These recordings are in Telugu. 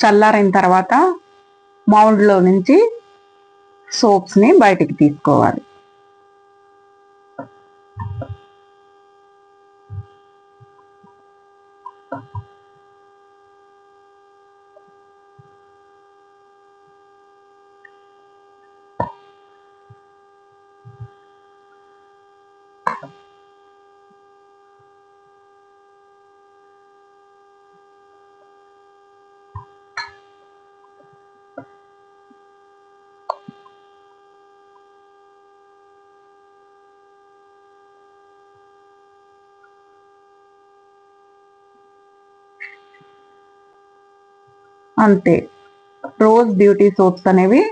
చల్లారిన తర్వాత మౌల్డ్లో నుంచి సోప్స్ని బయటికి తీసుకోవాలి. అంతే, రోజ్ బ్యూటీ సోప్స్ అనేవి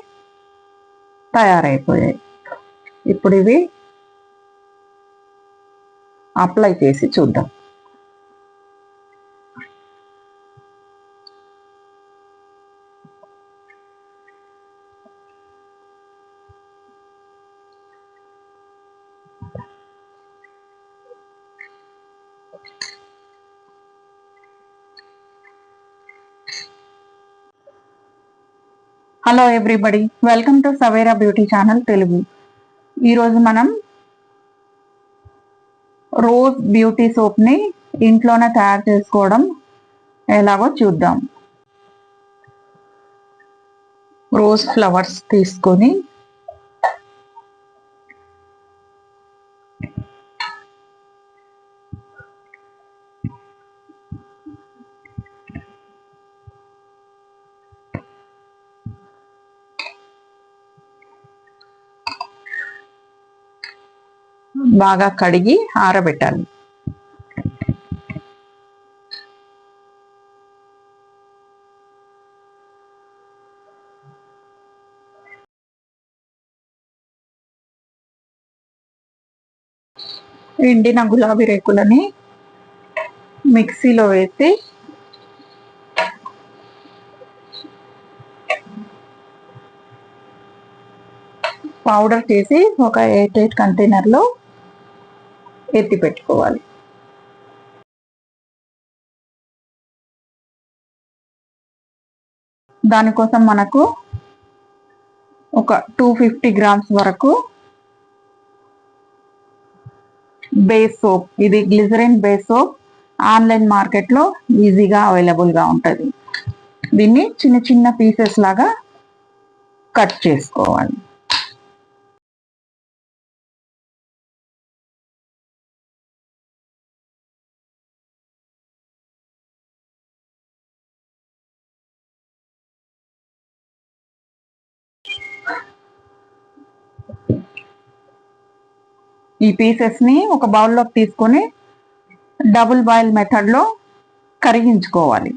తయారైపోయాయి. ఇప్పుడు ఇవి అప్లై చేసి చూద్దాం. Hello everybody, welcome to Savera beauty channel Telugu. ఈరోజు మనం రోజ్ బ్యూటీ సోప్ని ఇంట్లోనే తయారు చేసుకోవడం ఎలాగో చూద్దాం. రోజ్ ఫ్లవర్స్ తీసుకొని బాగా కడిగి ఆరబెట్టాలి. ఎండిన గులాబీ రేకులని మిక్సీలో వేసి పౌడర్ చేసి ఒక 8 కంటైనర్లో ఎత్తి పెట్టుకోవాలి. దానికోసం మనకు ఒక 250 గ్రామ్స్ వరకు బేస్ సోప్, ఇది గ్లిజరిన్ బేస్ సోప్ ఆన్లైన్ మార్కెట్లో ఈజీగా అవైలబుల్గా ఉంటుంది. దీన్ని చిన్న చిన్న పీసెస్ లాగా కట్ చేసుకోవాలి. ఈ పీసెస్ని ఒక బౌల్లోకి తీసుకొని డబుల్ బాయిల్ మెథడ్లో కరిగించుకోవాలి.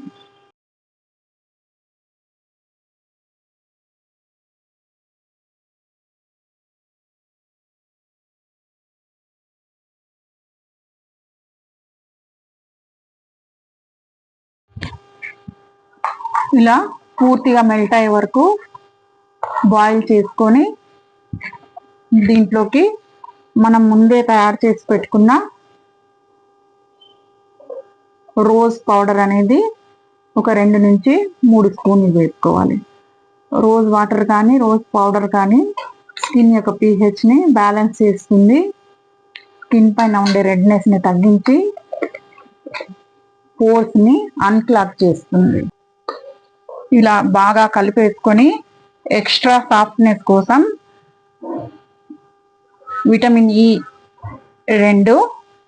ఇలా పూర్తిగా మెల్ట్ అయ్యే వరకు బాయిల్ చేసుకొని దీంట్లోకి మనం ముందే తయారు చేసి పెట్టుకున్న రోజ్ పౌడర్ అనేది ఒక 2 నుంచి 3 స్పూన్లు వేసుకోవాలి. రోజ్ వాటర్ కానీ రోజ్ పౌడర్ కానీ స్కిన్ యొక్క pHని బ్యాలెన్స్ చేస్తుంది. స్కిన్ పైన ఉండే రెడ్నెస్ని తగ్గించి పోర్స్ని అన్క్లాగ్ చేస్తుంది. ఇలా బాగా కలిపేసుకొని ఎక్స్ట్రా సాఫ్ట్నెస్ కోసం విటమిన్ E 2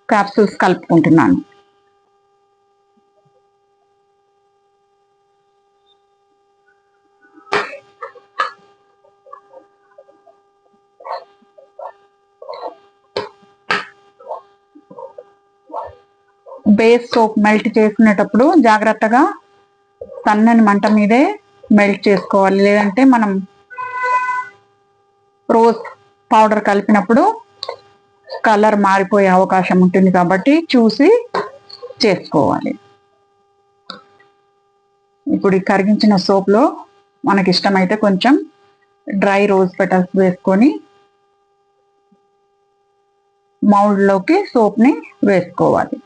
క్యాప్సూల్స్ కలుపుకుంటున్నాను. బేస్ సోప్ మెల్ట్ చేసుకునేటప్పుడు జాగ్రత్తగా సన్నని మంట మీదే మెల్ట్ చేసుకోవాలి, లేదంటే మనం రోజ్ పౌడర్ కలిపినప్పుడు కలర్ మారిపోయే అవకాశం ఉంటుంది. కాబట్టి చూసి చేసుకోవాలి. ఇప్పుడు ఈ కరిగించిన సోప్లో మనకి ఇష్టమైతే కొంచెం డ్రై రోజ్ పెటల్స్ వేసుకొని మౌల్డ్లోకి సోప్ని వేసుకోవాలి.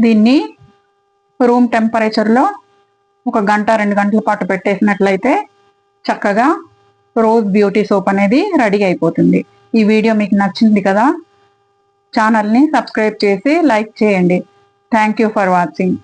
దీన్ని రూమ్ టెంపరేచర్లో 1 గంట 2 గంటల పాటు పెట్టేసినట్లయితే చక్కగా రోజ్ బ్యూటీ సోప్ అనేది రెడీ అయిపోతుంది. ఈ వీడియో మీకు నచ్చింది కదా, ఛానల్ని సబ్స్క్రైబ్ చేసి లైక్ చేయండి. Thank you for watching.